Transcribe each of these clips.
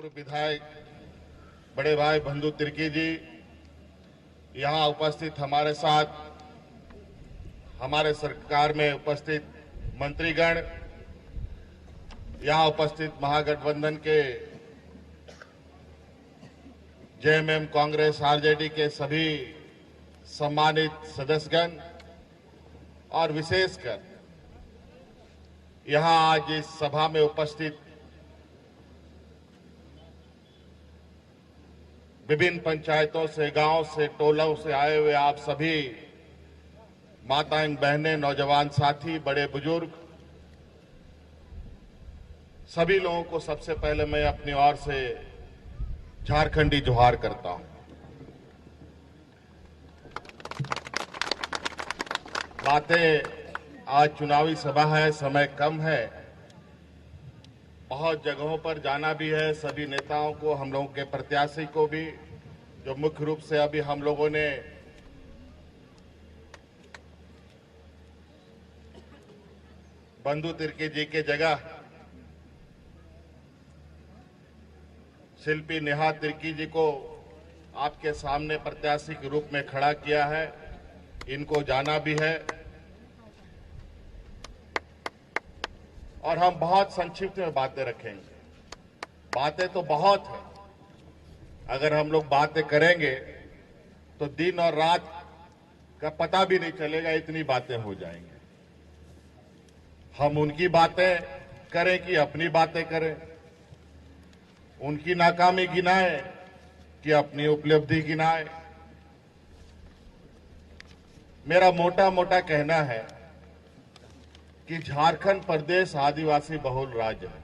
पूर्व विधायक बड़े भाई बंधु तिर्की जी, यहाँ उपस्थित हमारे साथ हमारे सरकार में उपस्थित मंत्रीगण, यहाँ उपस्थित महागठबंधन के जेएमएम, कांग्रेस, आरजेडी के सभी सम्मानित सदस्यगण और विशेषकर यहाँ आज इस सभा में उपस्थित विभिन्न पंचायतों से, गांव से, टोलों से आए हुए आप सभी माताएं, बहनें, नौजवान साथी, बड़े बुजुर्ग, सभी लोगों को सबसे पहले मैं अपनी ओर से झारखंडी जोहार करता हूं। बातें आज चुनावी सभा है, समय कम है, बहुत जगहों पर जाना भी है। सभी नेताओं को, हम लोगों के प्रत्याशी को भी, जो मुख्य रूप से अभी हम लोगों ने बंधु तिर्की जी के जगह शिल्पी नेहा तिर्की जी को आपके सामने प्रत्याशी के रूप में खड़ा किया है, इनको जाना भी है। और हम बहुत संक्षिप्त में बातें रखेंगे। बातें तो बहुत हैं, अगर हम लोग बातें करेंगे तो दिन और रात का पता भी नहीं चलेगा, इतनी बातें हो जाएंगी। हम उनकी बातें करें कि अपनी बातें करें, उनकी नाकामी गिनाएं कि अपनी उपलब्धि गिनाएं। मेरा मोटा मोटा कहना है कि झारखंड प्रदेश आदिवासी बहुल राज्य है।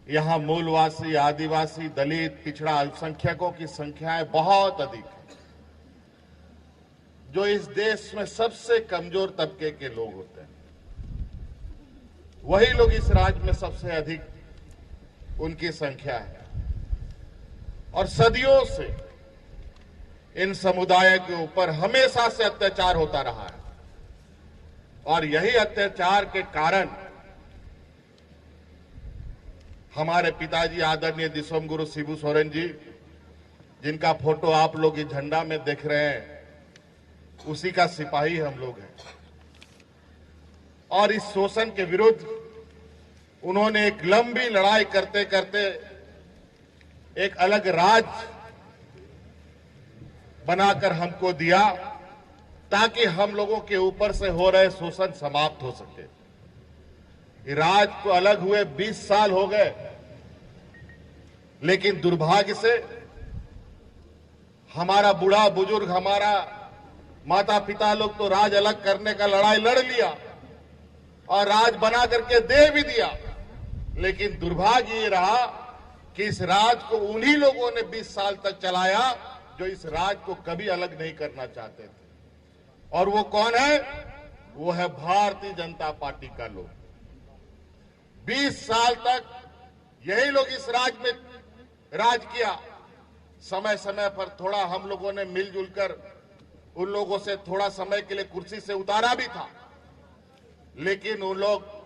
यहां मूलवासी, आदिवासी, दलित, पिछड़ा अल्पसंख्यकों की संख्याएं बहुत अधिक है। जो इस देश में सबसे कमजोर तबके के लोग होते हैं, वही लोग इस राज्य में सबसे अधिक उनकी संख्या है। और सदियों से इन समुदायों के ऊपर हमेशा से अत्याचार होता रहा है। और यही अत्याचार के कारण हमारे पिताजी आदरणीय दिसोम गुरु शिबू सोरेन जी, जिनका फोटो आप लोग इस झंडा में देख रहे हैं, उसी का सिपाही हम लोग हैं। और इस शोषण के विरुद्ध उन्होंने एक लंबी लड़ाई करते करते एक अलग राज्य बनाकर हमको दिया, ताकि हम लोगों के ऊपर से हो रहे शोषण समाप्त हो सके। राज्य को अलग हुए 20 साल हो गए, लेकिन दुर्भाग्य से हमारा बूढ़ा बुजुर्ग, हमारा माता पिता लोग तो राज अलग करने का लड़ाई लड़ लिया और राज बना करके दे भी दिया। लेकिन दुर्भाग्य ये रहा कि इस राज को उन्हीं लोगों ने 20 साल तक चलाया जो इस राज को कभी अलग नहीं करना चाहते थे। और वो कौन है? वो है भारतीय जनता पार्टी का लोग। 20 साल तक यही लोग इस राज में राज किया। समय समय पर थोड़ा हम लोगों ने मिलजुल कर उन लोगों से थोड़ा समय के लिए कुर्सी से उतारा भी था, लेकिन उन लोग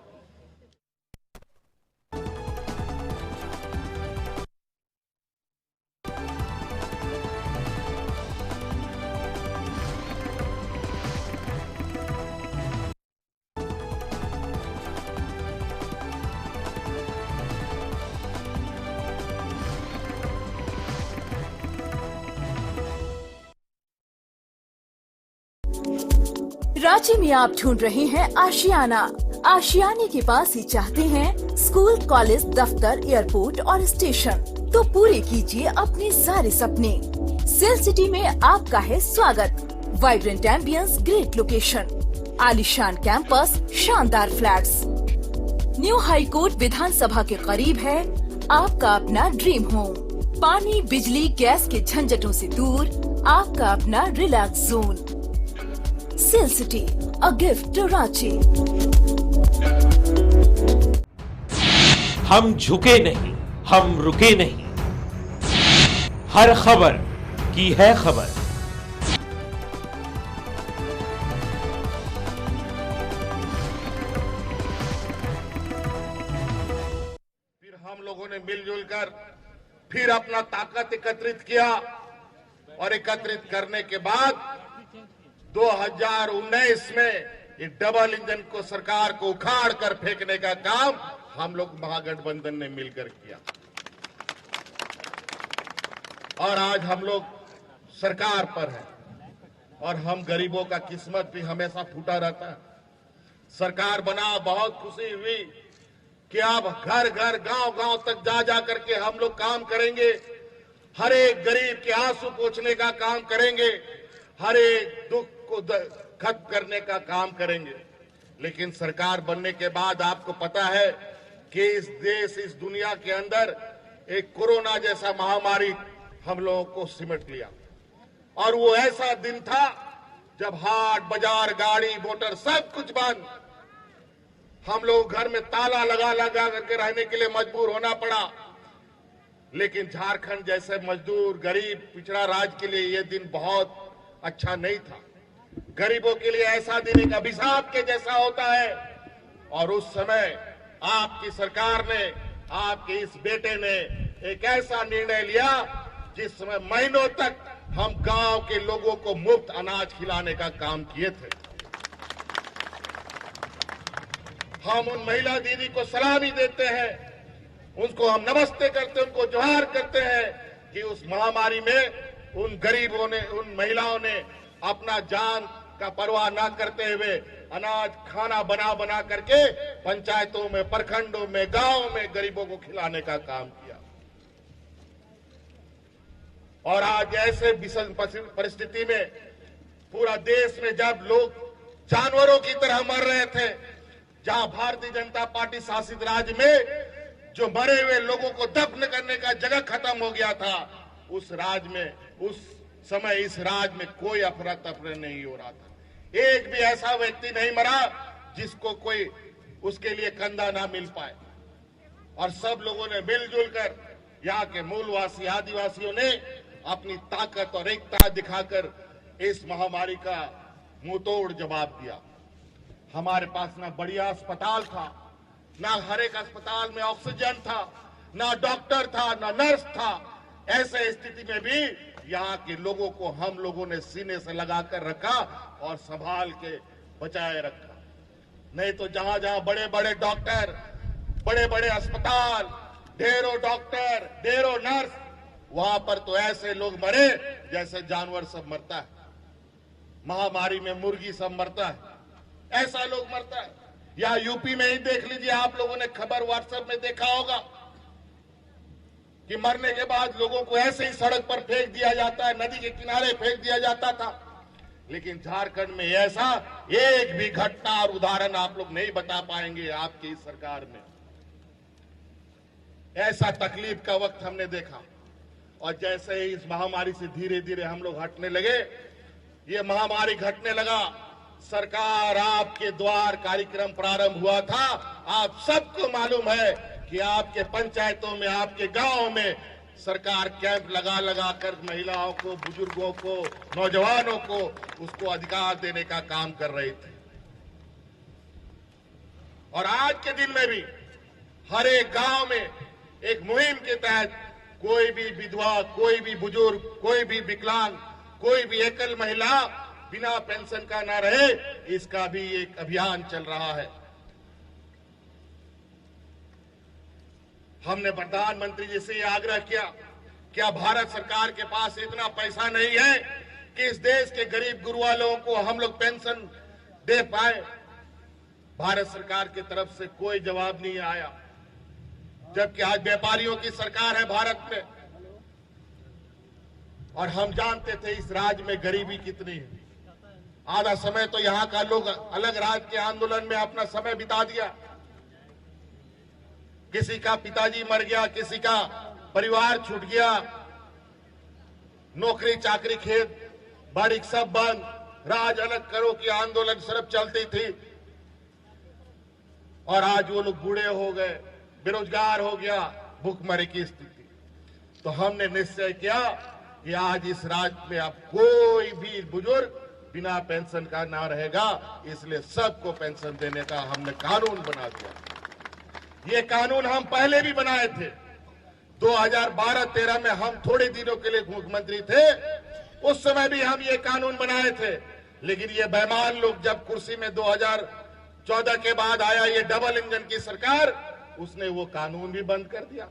रांची में आप ढूंढ रहे हैं आशियाना। आशियाने के पास ही चाहते हैं स्कूल, कॉलेज, दफ्तर, एयरपोर्ट और स्टेशन। तो पूरे कीजिए अपने सारे सपने। सेल सिटी में आपका है स्वागत। वाइब्रेंट एम्बियंस, ग्रेट लोकेशन, आलीशान कैंपस, शानदार फ्लैट्स। न्यू हाई कोर्ट विधानसभा के करीब है आपका अपना ड्रीम होम। पानी, बिजली, गैस के झंझटों से दूर आपका अपना relax zone. SAIL city, a gift to Ranchi. हम झुके नहीं, हम रुके नहीं, हर खबर की है खबर। फिर हम लोगों ने मिलजुल कर फिर अपना ताकत एकत्रित किया और एकत्रित करने के बाद 2019 में ये डबल इंजन को सरकार को उखाड़ कर फेंकने का काम हम लोग महागठबंधन ने मिलकर किया और आज हम लोग सरकार पर हैं और हम गरीबों का किस्मत भी हमेशा फूटा रहता है। सरकार बना, बहुत खुशी हुई कि अब घर घर गांव गांव तक जा जा करके हम लोग काम करेंगे, हर एक गरीब के आंसू पोंछने का काम करेंगे, हर एक दुख को खत्म करने का काम करेंगे। लेकिन सरकार बनने के बाद आपको पता है कि इस देश, इस दुनिया के अंदर एक कोरोना जैसा महामारी हम लोगों को सिमट लिया और वो ऐसा दिन था जब हाट बाजार, गाड़ी मोटर सब कुछ बंद, हम लोग घर में ताला लगा लगा करके रहने के लिए मजबूर होना पड़ा। लेकिन झारखंड जैसे मजदूर, गरीब, पिछड़ा राज्य के लिए यह दिन बहुत अच्छा नहीं था। गरीबों के लिए ऐसा दिन एक अभिशाप के जैसा होता है और उस समय आपकी सरकार ने, आपके इस बेटे ने एक ऐसा निर्णय लिया जिसमें महीनों तक हम गांव के लोगों को मुफ्त अनाज खिलाने का काम किए थे। हम उन महिला दीदी को सलामी देते हैं, उनको हम नमस्ते करते हैं, उनको जोहार करते हैं कि उस महामारी में उन गरीबों ने, उन महिलाओं ने अपना जान का परवाह ना करते हुए अनाज, खाना बना बना करके पंचायतों में, प्रखंडों में, गांवों में गरीबों को खिलाने का काम किया। और आज ऐसे विषम परिस्थिति में पूरा देश में जब लोग जानवरों की तरह मर रहे थे, जहां भारतीय जनता पार्टी शासित राज्य में जो मरे हुए लोगों को दफन करने का जगह खत्म हो गया था, उस राज्य में, उस समय इस राज्य में कोई अफरा तफरी नहीं हो रहा था। एक भी ऐसा व्यक्ति नहीं मरा जिसको कोई उसके लिए कंधा ना मिल पाए। और सब लोगों ने मिलजुल कर, यहाँ के मूलवासी आदिवासियों ने अपनी ताकत और एकता दिखाकर इस महामारी का मुंहतोड़ जवाब दिया। हमारे पास ना बढ़िया अस्पताल था, ना हर एक अस्पताल में ऑक्सीजन था, ना डॉक्टर था, ना नर्स था। ऐसे स्थिति में भी यहाँ के लोगों को हम लोगों ने सीने से लगाकर रखा और संभाल के बचाए रखा। नहीं तो जहां जहां बड़े बड़े डॉक्टर, बड़े बड़े अस्पताल, ढेरों डॉक्टर, ढेरों नर्स, वहां पर तो ऐसे लोग मरे जैसे जानवर सब मरता है। महामारी में मुर्गी सब मरता है, ऐसा लोग मरता है। या यूपी में ही देख लीजिए, आप लोगों ने खबर व्हाट्सएप में देखा होगा कि मरने के बाद लोगों को ऐसे ही सड़क पर फेंक दिया जाता है, नदी के किनारे फेंक दिया जाता था। लेकिन झारखंड में ऐसा एक भी घटना और उदाहरण आप लोग नहीं बता पाएंगे आपकी इस सरकार में। ऐसा तकलीफ का वक्त हमने देखा और जैसे ही इस महामारी से धीरे धीरे हम लोग हटने लगे, ये महामारी घटने लगा, सरकार आपके द्वार कार्यक्रम प्रारंभ हुआ था। आप सबको मालूम है कि आपके पंचायतों में, आपके गांवों में सरकार कैंप लगा लगा कर महिलाओं को, बुजुर्गों को, नौजवानों को उसको अधिकार देने का काम कर रही थी। और आज के दिन में भी हर एक गांव में एक मुहिम के तहत कोई भी विधवा, कोई भी बुजुर्ग, कोई भी विकलांग, कोई भी एकल महिला बिना पेंशन का ना रहे, इसका भी एक अभियान चल रहा है। हमने प्रधानमंत्री जी से आग्रह किया, क्या भारत सरकार के पास इतना पैसा नहीं है कि इस देश के गरीब गुरुआ लोगों को हम लोग पेंशन दे पाए? भारत सरकार की तरफ से कोई जवाब नहीं आया, जबकि आज व्यापारियों की सरकार है भारत में। और हम जानते थे इस राज्य में गरीबी कितनी है। आधा समय तो यहाँ का लोग अलग राज्य के आंदोलन में अपना समय बिता दिया। किसी का पिताजी मर गया, किसी का परिवार छूट गया, नौकरी चाकरी, खेत बाड़ी सब बंद, राज अलग करो की आंदोलन सिर्फ चलती थी। और आज वो लोग बूढ़े हो गए, बेरोजगार हो गया, भूखमरी की स्थिति। तो हमने निश्चय किया कि आज इस राज्य में अब कोई भी बुजुर्ग बिना पेंशन का ना रहेगा, इसलिए सबको पेंशन देने का हमने कानून बना दिया। ये कानून हम पहले भी बनाए थे। 2012-13 में हम थोड़े दिनों के लिए मुख्यमंत्री थे, उस समय भी हम ये कानून बनाए थे। लेकिन ये बेईमान लोग जब कुर्सी में 2014 के बाद आया ये डबल इंजन की सरकार, उसने वो कानून भी बंद कर दिया।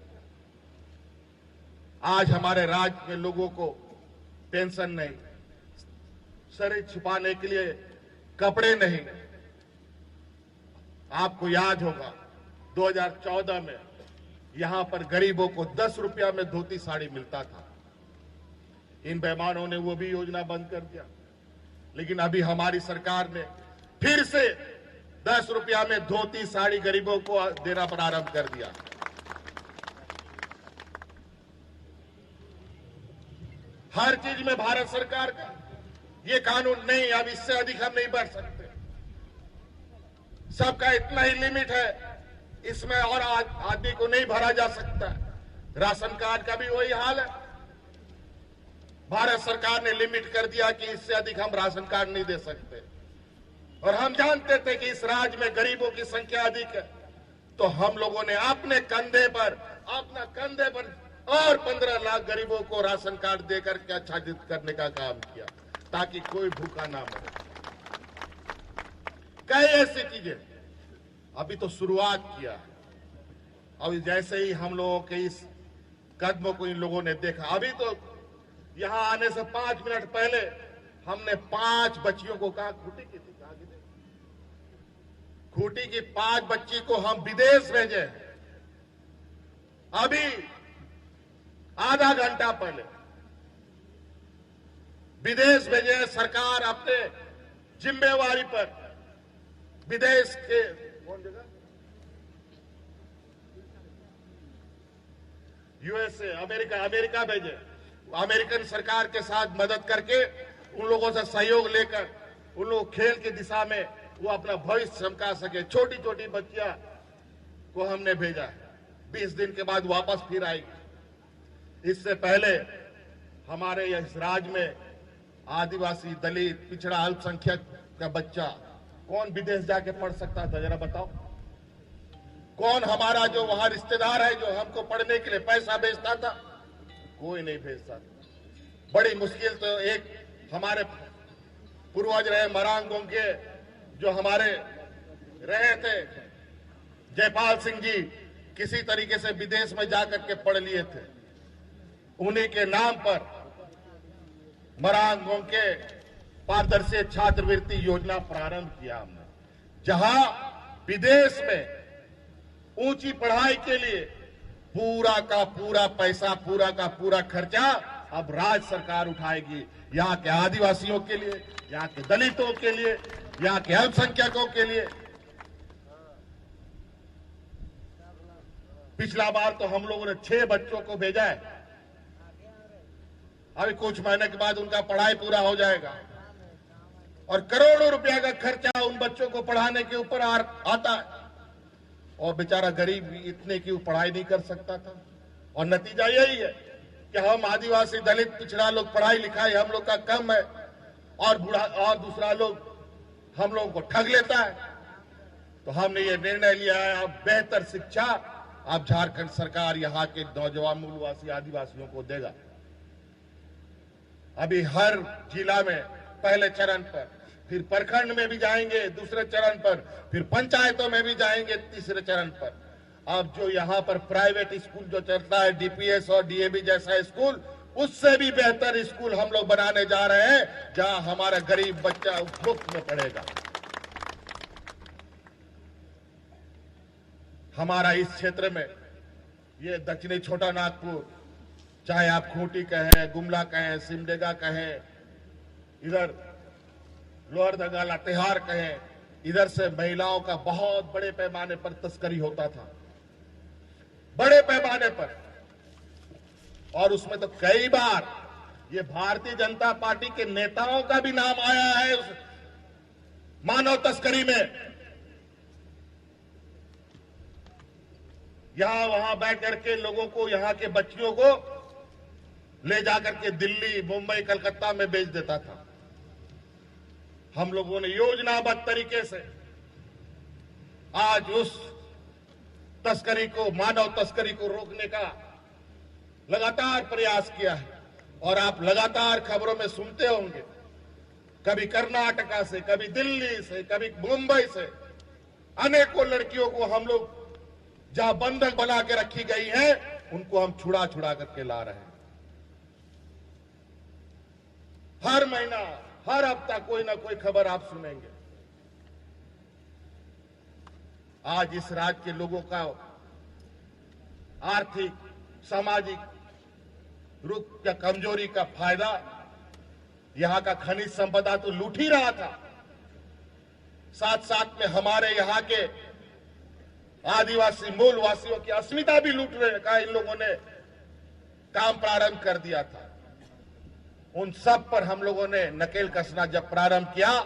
आज हमारे राज्य में लोगों को पेंशन नहीं, शरीर छुपाने के लिए कपड़े नहीं। आपको याद होगा 2014 में यहां पर गरीबों को 10 रुपया में धोती साड़ी मिलता था। इन बेईमानों ने वो भी योजना बंद कर दिया। लेकिन अभी हमारी सरकार ने फिर से 10 रुपया में धोती साड़ी गरीबों को देना प्रारंभ कर दिया। हर चीज में भारत सरकार का ये कानून नहीं, अब इससे अधिक हम नहीं बढ़ सकते। सबका इतना ही लिमिट है, इसमें और आदमी को नहीं भरा जा सकता। राशन कार्ड का भी वही हाल है। भारत सरकार ने लिमिट कर दिया कि इससे अधिक हम राशन कार्ड नहीं दे सकते। और हम जानते थे कि इस राज्य में गरीबों की संख्या अधिक है, तो हम लोगों ने अपने कंधे पर और 15 लाख गरीबों को राशन कार्ड देकर के आच्छादित करने का काम किया, ताकि कोई भूखा ना मरे। कई ऐसी चीजें अभी तो शुरुआत किया है। अभी जैसे ही हम लोगों के इस कदमों को इन लोगों ने देखा, अभी तो यहां आने से 5 मिनट पहले हमने 5 बच्चियों को कहा खूटी की थी, खूटी की 5 बच्ची को हम विदेश भेजे। अभी आधा घंटा पहले विदेश भेजे। सरकार अपने जिम्मेवारी पर विदेश के कौन जगह यूएसए अमेरिका भेजे। अमेरिकन सरकार के साथ मदद करके उन लोगों से सहयोग लेकर उन लोग खेल की दिशा में वो अपना भविष्य चमका सके। छोटी छोटी बच्चियां को हमने भेजा। 20 दिन के बाद वापस फिर आएगी। इससे पहले हमारे इस राज्य में आदिवासी, दलित, पिछड़ा, अल्पसंख्यक का बच्चा कौन विदेश जाके पढ़ सकता था, जरा बताओ। कौन हमारा जो वहां रिश्तेदार है जो हमको पढ़ने के लिए पैसा भेजता था? कोई नहीं भेजता था। बड़ी मुश्किल तो एक हमारे पूर्वज रहे मरांग गोंके, जो हमारे रहे थे जयपाल सिंह जी, किसी तरीके से विदेश में जाकर के पढ़ लिए थे। उन्हीं के नाम पर मरांग गोंके पारदर्शी छात्रवृत्ति योजना प्रारंभ किया हमने, जहां विदेश में ऊंची पढ़ाई के लिए पूरा का पूरा पैसा, पूरा का पूरा खर्चा अब राज्य सरकार उठाएगी। यहाँ के आदिवासियों के लिए, यहाँ के दलितों के लिए, यहाँ के अल्पसंख्यकों के लिए। पिछला बार तो हम लोगों ने 6 बच्चों को भेजा है। अभी कुछ महीने के बाद उनका पढ़ाई पूरा हो जाएगा और करोड़ों रुपया का खर्चा उन बच्चों को पढ़ाने के ऊपर आता है। और बेचारा गरीब इतने की पढ़ाई नहीं कर सकता था। और नतीजा यही है कि हम आदिवासी, दलित, पिछड़ा लोग पढ़ाई लिखाई हम लोग का कम है और दूसरा लोग हम लोगों को ठग लेता है। तो हमने ये निर्णय लिया है, अब बेहतर शिक्षा अब झारखंड सरकार यहाँ के नौजवान मूलवासी आदिवासियों को देगा। अभी हर जिला में पहले चरण पर, फिर प्रखंड में भी जाएंगे दूसरे चरण पर, फिर पंचायतों में भी जाएंगे तीसरे चरण पर। अब जो यहाँ पर प्राइवेट स्कूल जो चलता है, डीपीएस और डीएवी जैसा स्कूल, उससे भी बेहतर स्कूल हम लोग बनाने जा रहे हैं, जहां हमारा गरीब बच्चा मुफ्त में पढ़ेगा। हमारा इस क्षेत्र में ये दक्षिणी छोटा नागपुर, चाहे आप खूंटी कहें, गुमला कहें, सिमडेगा कहें, इधर लोअर दंगा लातेहार कहें, इधर से महिलाओं का बहुत बड़े पैमाने पर तस्करी होता था, बड़े पैमाने पर। और उसमें तो कई बार ये भारतीय जनता पार्टी के नेताओं का भी नाम आया है उस मानव तस्करी में। यहां वहां बैठ करके लोगों को, यहां के बच्चियों को ले जाकर के दिल्ली, मुंबई, कलकत्ता में बेच देता था। हम लोगों ने योजनाबद्ध तरीके से आज उस तस्करी को, मानव तस्करी को रोकने का लगातार प्रयास किया है। और आप लगातार खबरों में सुनते होंगे, कभी कर्नाटका से, कभी दिल्ली से, कभी मुंबई से अनेकों लड़कियों को हम लोग जहां बंधक बना के रखी गई हैं, उनको हम छुड़ा छुड़ा करके ला रहे हैं। हर महीना, हर हफ्ता कोई ना कोई खबर आप सुनेंगे। आज इस राज्य के लोगों का आर्थिक, सामाजिक रुख या कमजोरी का फायदा यहां का खनिज संपदा तो लूट ही रहा था, साथ साथ में हमारे यहां के आदिवासी मूलवासियों की अस्मिता भी लूटने का इन लोगों ने काम प्रारंभ कर दिया था। उन सब पर हम लोगों ने नकेल कसना जब प्रारंभ किया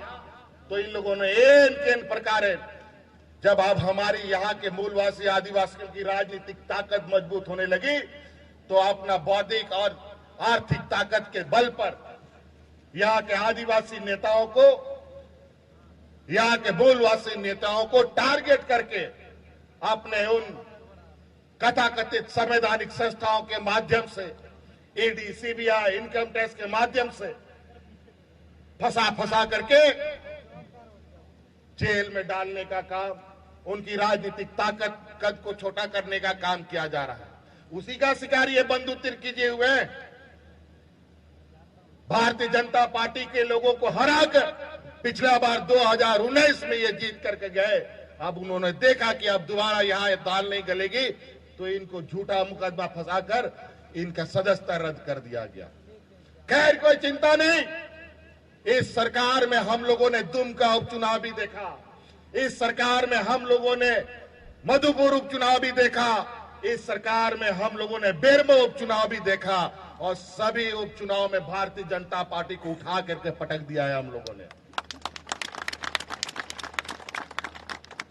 तो इन लोगों ने एन प्रकार, जब अब हमारी यहाँ के मूलवासी आदिवासियों की राजनीतिक ताकत मजबूत होने लगी तो अपना बौद्धिक और आर्थिक ताकत के बल पर यहाँ के आदिवासी नेताओं को, यहाँ के मूलवासी नेताओं को टारगेट करके अपने उन कथाकथित संवैधानिक संस्थाओं के माध्यम से, ईडी, सीबीआई, इनकम टैक्स के माध्यम से फंसा करके जेल में डालने का काम, उनकी राजनीतिक ताकत कद को छोटा करने का काम किया जा रहा है। उसी का शिकार ये बंधु तिर्की जी हुए हैं। भारतीय जनता पार्टी के लोगों को हराकर पिछला बार 2019 में ये जीत करके गए। अब उन्होंने देखा कि अब दोबारा यहां दाल नहीं गलेगी तो इनको झूठा मुकदमा फंसाकर इनका सदस्यता रद्द कर दिया गया। खैर, कोई चिंता नहीं, इस सरकार में हम लोगों ने दुमका उपचुनाव भी देखा, इस सरकार में हम लोगों ने मधुपुर उपचुनाव भी देखा, इस सरकार में हम लोगों ने बेरमो उपचुनाव भी देखा और सभी उपचुनाव में भारतीय जनता पार्टी को उठा करके पटक दिया है हम लोगों ने।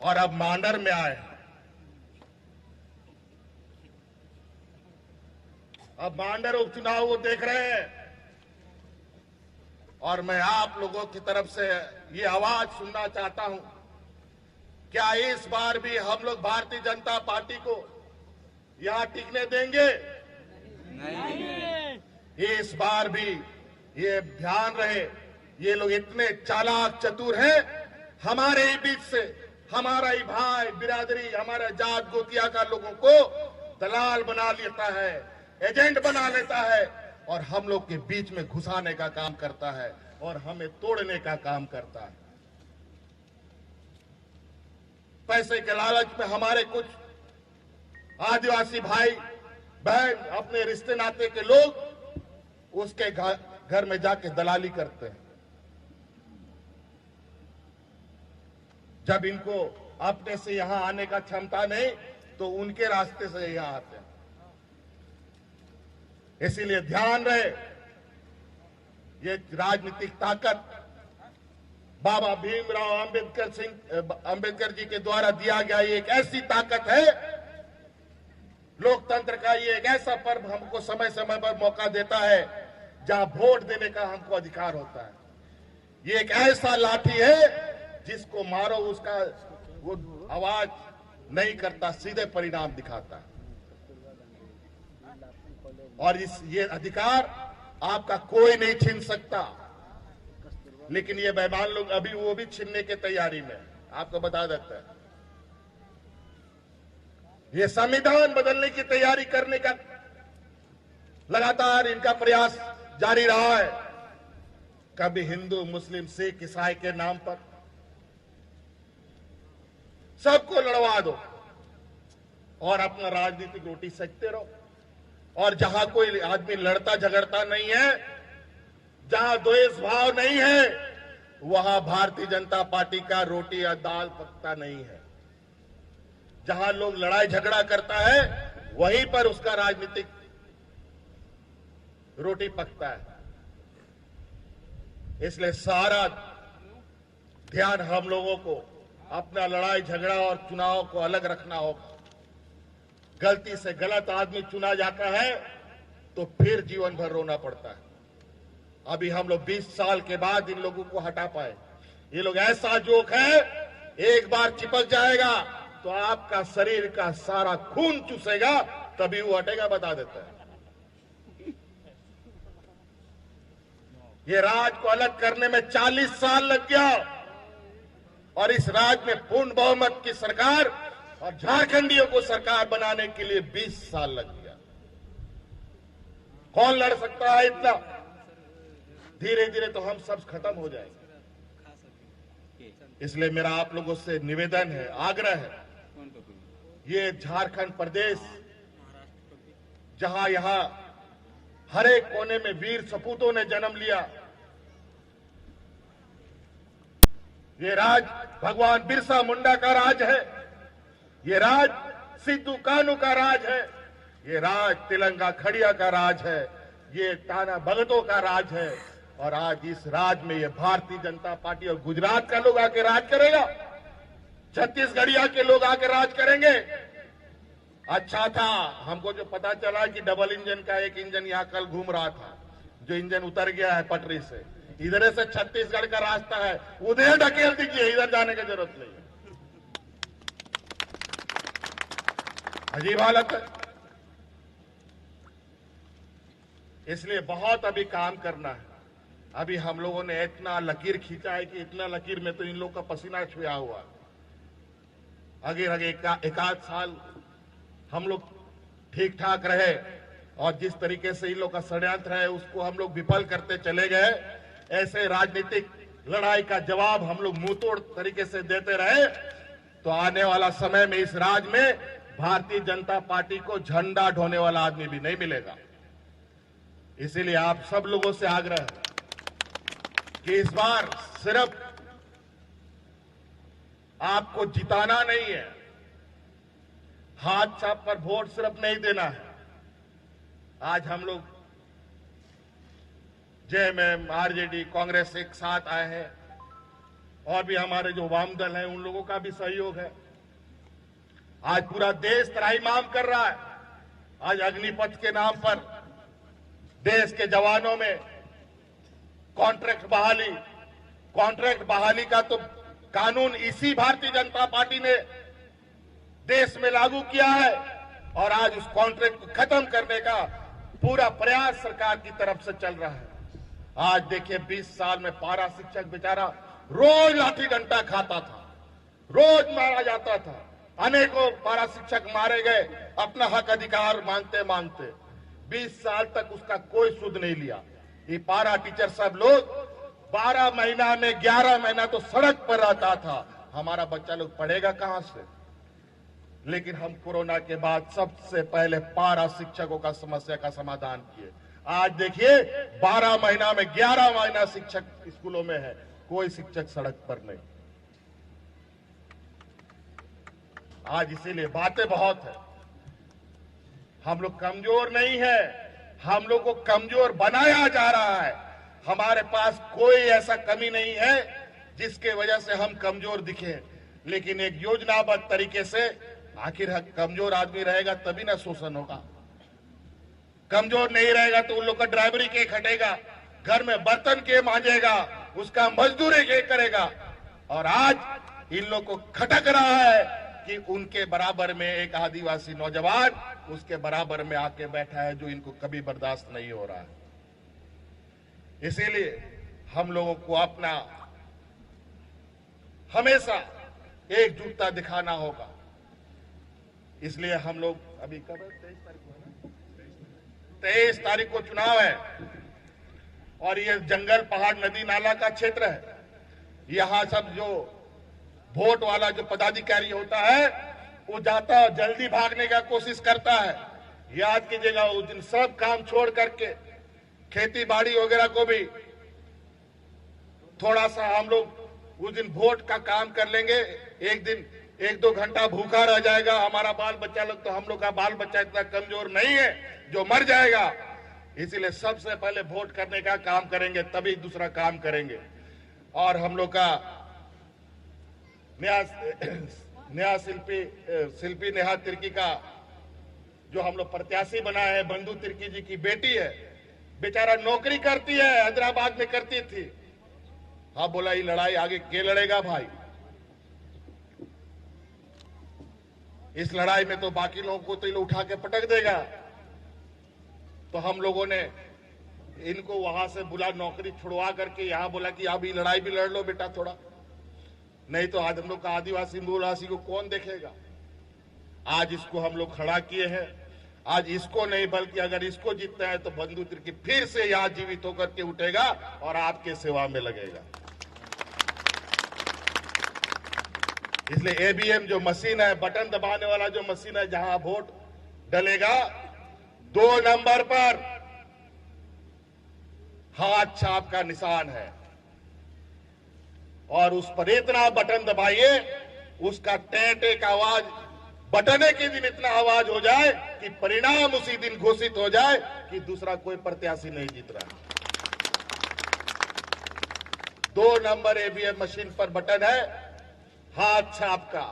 और अब मांडर में आए, अब मांडर उपचुनाव वो देख रहे हैं और मैं आप लोगों की तरफ से ये आवाज सुनना चाहता हूं, क्या इस बार भी हम लोग भारतीय जनता पार्टी को यहां टिकने देंगे? नहीं। इस बार भी ये ध्यान रहे, ये लोग इतने चालाक चतुर हैं, हमारे ही बीच से हमारा ही भाई बिरादरी, हमारे जात गोतिया का लोगों को दलाल बना लेता है, एजेंट बना लेता है और हम लोग के बीच में घुसाने का काम करता है और हमें तोड़ने का काम करता है। पैसे के लालच में हमारे कुछ आदिवासी भाई बहन, अपने रिश्ते नाते के लोग उसके घर में जाके दलाली करते हैं। जब इनको अपने से यहां आने का क्षमता नहीं तो उनके रास्ते से यहां आते हैं। इसीलिए ध्यान रहे, ये राजनीतिक ताकत बाबा भीमराव अंबेडकर जी के द्वारा दिया गया ये एक ऐसी ताकत है, लोकतंत्र का ये एक ऐसा पर्व हमको समय समय पर मौका देता है जहां वोट देने का हमको अधिकार होता है। ये एक ऐसा लाठी है जिसको मारो उसका वो आवाज नहीं करता, सीधे परिणाम दिखाता है। और ये अधिकार आपका कोई नहीं छीन सकता, लेकिन ये बेईमान लोग अभी वो भी छीनने की तैयारी में, आपको बता देता है। ये संविधान बदलने की तैयारी करने का लगातार इनका प्रयास जारी रहा है। कभी हिंदू, मुस्लिम, सिख, ईसाई के नाम पर सबको लड़वा दो और अपना राजनीतिक रोटी सेकते रहो। और जहां कोई आदमी लड़ता झगड़ता नहीं है, जहां द्वेष भाव नहीं है, वहां भारतीय जनता पार्टी का रोटी या दाल पकता नहीं है। जहां लोग लड़ाई झगड़ा करता है वहीं पर उसका राजनीतिक रोटी पकता है। इसलिए सारा ध्यान हम लोगों को अपना लड़ाई झगड़ा और चुनाव को अलग रखना होगा। गलती से गलत आदमी चुना जाता है तो फिर जीवन भर रोना पड़ता है। अभी हम लोग 20 साल के बाद इन लोगों को हटा पाए। ये लोग ऐसा जोक है, एक बार चिपक जाएगा तो आपका शरीर का सारा खून चूसेगा, तभी वो हटेगा, बता देता है। ये राज को अलग करने में 40 साल लग गया और इस राज्य में पूर्ण बहुमत की सरकार और झारखंडियों को सरकार बनाने के लिए 20 साल लग गया। कौन लड़ सकता है इतना? धीरे धीरे तो हम सब खत्म हो जाएंगे। इसलिए मेरा आप लोगों से निवेदन है, आग्रह है, ये झारखंड प्रदेश जहां यहां हर एक कोने में वीर सपूतों ने जन्म लिया, ये राज भगवान बिरसा मुंडा का राज है, ये राज सिद्धू कानू का राज है, ये राज तिलंगा खड़िया का राज है, ये ताना भगतों का राज है। और आज इस राज में ये भारतीय जनता पार्टी और गुजरात का लोग आके राज करेगा, छत्तीसगढ़िया के लोग आके राज करेंगे। अच्छा था हमको जो पता चला कि डबल इंजन का एक इंजन यहां कल घूम रहा था, जो इंजन उतर गया है पटरी से, इधर से छत्तीसगढ़ का रास्ता है, उधर ढकेल दीजिए, इधर जाने की जरूरत नहीं है। अजीब हालत है। इसलिए बहुत अभी काम करना है। अभी हम लोगों ने इतना लकीर खींचा है कि इतना लकीर में तो इन लोगों का पसीना छुआ हुआ। आगे आगे एक आध साल हम लोग ठीक ठाक रहे और जिस तरीके से इन लोग का षड्यंत्र है उसको हम लोग विफल करते चले गए। ऐसे राजनीतिक लड़ाई का जवाब हम लोग मुंहतोड़ तरीके से देते रहे तो आने वाला समय में इस राज्य में भारतीय जनता पार्टी को झंडा ढोने वाला आदमी भी नहीं मिलेगा। इसीलिए आप सब लोगों से आग्रह है कि इस बार सिर्फ आपको जिताना नहीं है, हाथ छाप पर वोट सिर्फ नहीं देना है। आज हम लोग जेएमएम, आरजेडी, कांग्रेस एक साथ आए हैं और भी हमारे जो वाम दल हैं उन लोगों का भी सहयोग है। आज पूरा देश त्राहिमाम कर रहा है। आज अग्निपथ के नाम पर देश के जवानों में कॉन्ट्रैक्ट बहाली का तो कानून इसी भारतीय जनता पार्टी ने देश में लागू किया है और आज उस कॉन्ट्रैक्ट को खत्म करने का पूरा प्रयास सरकार की तरफ से चल रहा है। आज देखिए 20 साल में पारा शिक्षक बेचारा रोज लाठी डंडा खाता था, रोज मारा जाता था, अनेकों पारा शिक्षक मारे गए अपना हक अधिकार मांगते मांगते। 20 साल तक उसका कोई सुध नहीं लिया। ये पारा टीचर सब लोग 12 महीना में 11 महीना तो सड़क पर रहता था। हमारा बच्चा लोग पढ़ेगा कहां से? लेकिन हम कोरोना के बाद सबसे पहले पारा शिक्षकों का समस्या का समाधान किए। आज देखिए 12 महीना में 11 महीना शिक्षक स्कूलों में है, कोई शिक्षक सड़क पर नहीं। आज इसीलिए बातें बहुत है। हम लोग कमजोर नहीं है, हम लोग को कमजोर बनाया जा रहा है। हमारे पास कोई ऐसा कमी नहीं है जिसके वजह से हम कमजोर दिखे, लेकिन एक योजनाबद्ध तरीके से आखिर कमजोर आदमी रहेगा तभी ना शोषण होगा। कमजोर नहीं रहेगा तो उन लोग का ड्राइवरी के खटेगा, घर में बर्तन के मांजेगा, उसका मजदूरी के करेगा। और आज इन लोग को खटक रहा है कि उनके बराबर में एक आदिवासी नौजवान उसके बराबर में आके बैठा है, जो इनको कभी बर्दाश्त नहीं हो रहा है। इसीलिए हम लोगों को अपना हमेशा एकजुटता दिखाना होगा। इसलिए हम लोग अभी कब 23 तारीख को चुनाव है और ये जंगल, पहाड़, नदी, नाला का क्षेत्र है। यहां सब जो वोट वाला जो पदाधिकारी होता है वो जाता है, जल्दी भागने का कोशिश करता है। याद कीजिएगा उस दिन सब काम छोड़ करके खेती बाड़ी वगैरह को भी थोड़ा सा हम लोग उस दिन वोट का काम कर लेंगे। एक दिन 1-2 घंटा भूखा रह जाएगा हमारा बाल बच्चा लोग, तो हम लोग का बाल बच्चा इतना कमजोर नहीं है जो मर जाएगा। इसीलिए सबसे पहले वोट करने का काम करेंगे, तभी दूसरा काम करेंगे। और हम लोग का नया शिल्पी नेहा तिर्की का जो हम लोग प्रत्याशी बनाए हैं, बंधु तिर्की जी की बेटी है, बेचारा नौकरी करती है, हैदराबाद में करती थी। हाँ बोला ये लड़ाई आगे के लड़ेगा भाई? इस लड़ाई में तो बाकी लोगों को तो ये उठा के पटक देगा। तो हम लोगों ने इनको वहां से बुला, नौकरी छुड़वा करके यहां बोला कि आप ये लड़ाई भी लड़ लो बेटा थोड़ा, नहीं तो आज हम लोग का आदिवासी मूलवासी को कौन देखेगा। आज इसको हम लोग खड़ा किए हैं। आज इसको नहीं बल्कि अगर इसको जीतना है तो बंधु तिर्की फिर से यहां जीवित होकर के उठेगा और आपके सेवा में लगेगा। इसलिए ईवीएम जो मशीन है, बटन दबाने वाला जो मशीन है, जहां वोट डलेगा 2 नंबर पर हाथ छाप का निशान है और उस पर इतना बटन दबाइए उसका टेंटे का आवाज बटने के दिन इतना आवाज हो जाए कि परिणाम उसी दिन घोषित हो जाए कि दूसरा कोई प्रत्याशी नहीं जीत रहा। 2 नंबर ईवीएम मशीन पर बटन है हाथ छाप का।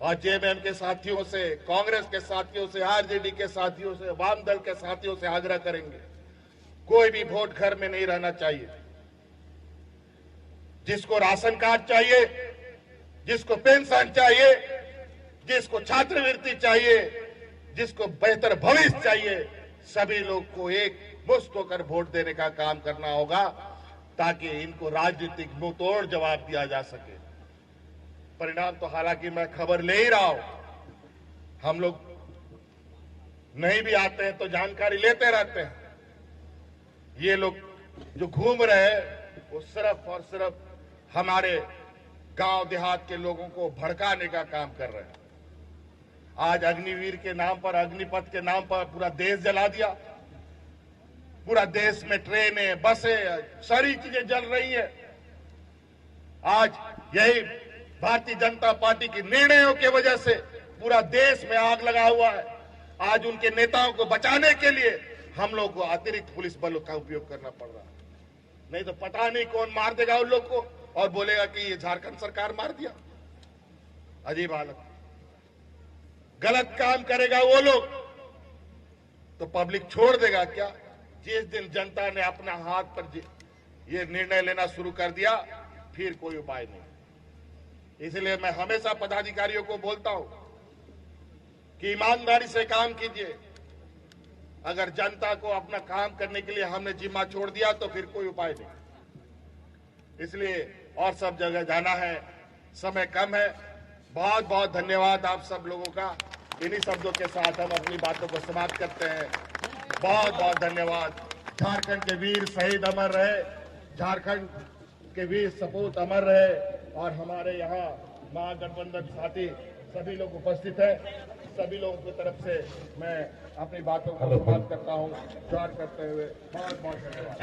और जेएमएम के साथियों से, कांग्रेस के साथियों से, आरजेडी के साथियों से, वाम दल के साथियों से आग्रह करेंगे, कोई भी वोट घर में नहीं रहना चाहिए। जिसको राशन कार्ड चाहिए, जिसको पेंशन चाहिए, जिसको छात्रवृत्ति चाहिए, जिसको बेहतर भविष्य चाहिए, सभी लोग को एक मुश्त होकर वोट देने का काम करना होगा ताकि इनको राजनीतिक मुंहतोड़ जवाब दिया जा सके। परिणाम तो हालांकि मैं खबर ले ही रहा हूं, हम लोग नहीं भी आते हैं तो जानकारी लेते रहते हैं। ये लोग जो घूम रहे हैं वो सिर्फ और सिर्फ हमारे गांव देहात के लोगों को भड़काने का काम कर रहे हैं। आज अग्निवीर के नाम पर, अग्निपथ के नाम पर पूरा देश जला दिया। पूरा देश में ट्रेनें, बसें, सारी चीजें जल रही है। आज यही भारतीय जनता पार्टी की निर्णयों की वजह से पूरा देश में आग लगा हुआ है। आज उनके नेताओं को बचाने के लिए हम लोग को अतिरिक्त पुलिस बलों का उपयोग करना पड़ रहा है। नहीं तो पता नहीं कौन मार देगा उन लोग को और बोलेगा कि ये झारखंड सरकार मार दिया। अजीब हालत। गलत काम करेगा वो लोग तो पब्लिक छोड़ देगा क्या? जिस दिन जनता ने अपना हाथ पर ये निर्णय लेना शुरू कर दिया फिर कोई उपाय नहीं। इसलिए मैं हमेशा पदाधिकारियों को बोलता हूं कि ईमानदारी से काम कीजिए। अगर जनता को अपना काम करने के लिए हमने जिम्मा छोड़ दिया तो फिर कोई उपाय नहीं। इसलिए और सब जगह जाना है, समय कम है। बहुत बहुत धन्यवाद आप सब लोगों का। इन्हीं शब्दों के साथ हम अपनी बातों को समाप्त करते हैं। बहुत बहुत धन्यवाद। झारखंड के वीर शहीद अमर रहे, झारखंड के वीर सपूत अमर रहे और हमारे यहाँ महागठबंधन साथी सभी लोग उपस्थित हैं। सभी लोगों की तरफ से मैं अपनी बातों को समाप्त करता हूँ। जोहार करते हुए बहुत बहुत धन्यवाद।